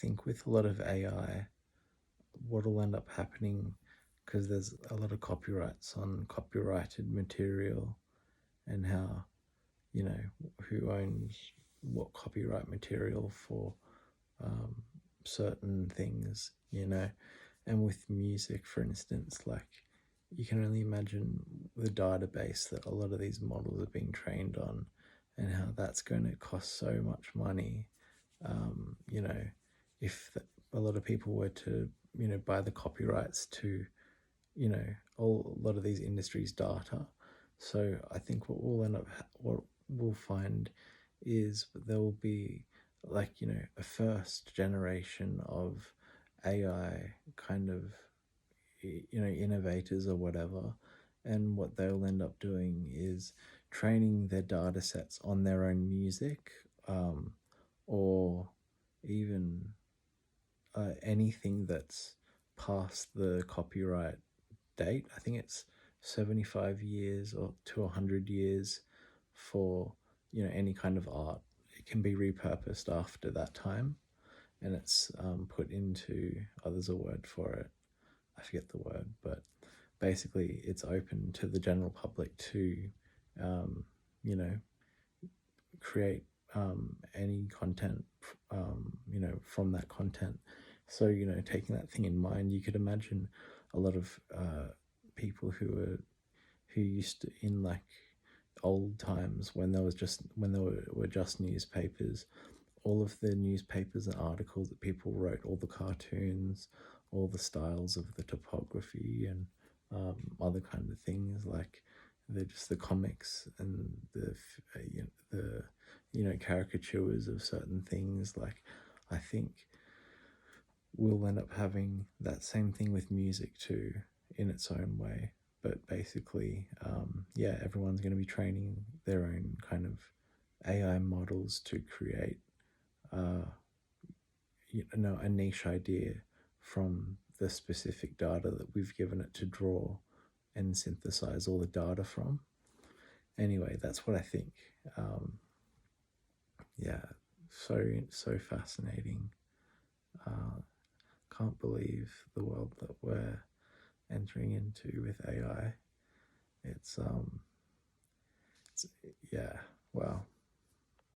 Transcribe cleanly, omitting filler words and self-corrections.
think with a lot of AI, what'll end up happening, because there's a lot of copyrights on copyrighted material, and how, you know, who owns what copyright material for um, certain things, you know. And with music, for instance, like, you can only imagine the database that a lot of these models are being trained on, and how that's going to cost so much money. You know, if a lot of people were to, you know, buy the copyrights to, you know, a lot of these industries' data. So I think what we'll find is there will be, like, you know, a first generation of AI kind of, you know, innovators or whatever, and what they'll end up doing is training their data sets on their own music, or even anything that's past the copyright date. I think it's 75 years or to 100 years for, you know, any kind of art. It can be repurposed after that time, and it's put into, oh, there's a word for it. I forget the word, but basically it's open to the general public to, you know, create any content, you know, from that content. So, you know, taking that thing in mind, you could imagine a lot of people who used to, in like old times when there were just newspapers, all of the newspapers and articles that people wrote, all the cartoons, all the styles of the topography, and other kind of things, like the comics and the you know, caricatures of certain things. Like, I think we'll end up having that same thing with music too, in its own way. But basically, yeah, everyone's going to be training their own kind of AI models to create, you know, a niche idea from the specific data that we've given it to draw and synthesize all the data from. Anyway, that's what I think. Yeah, so fascinating. Can't believe the world that we're entering into with AI. It's yeah, wow.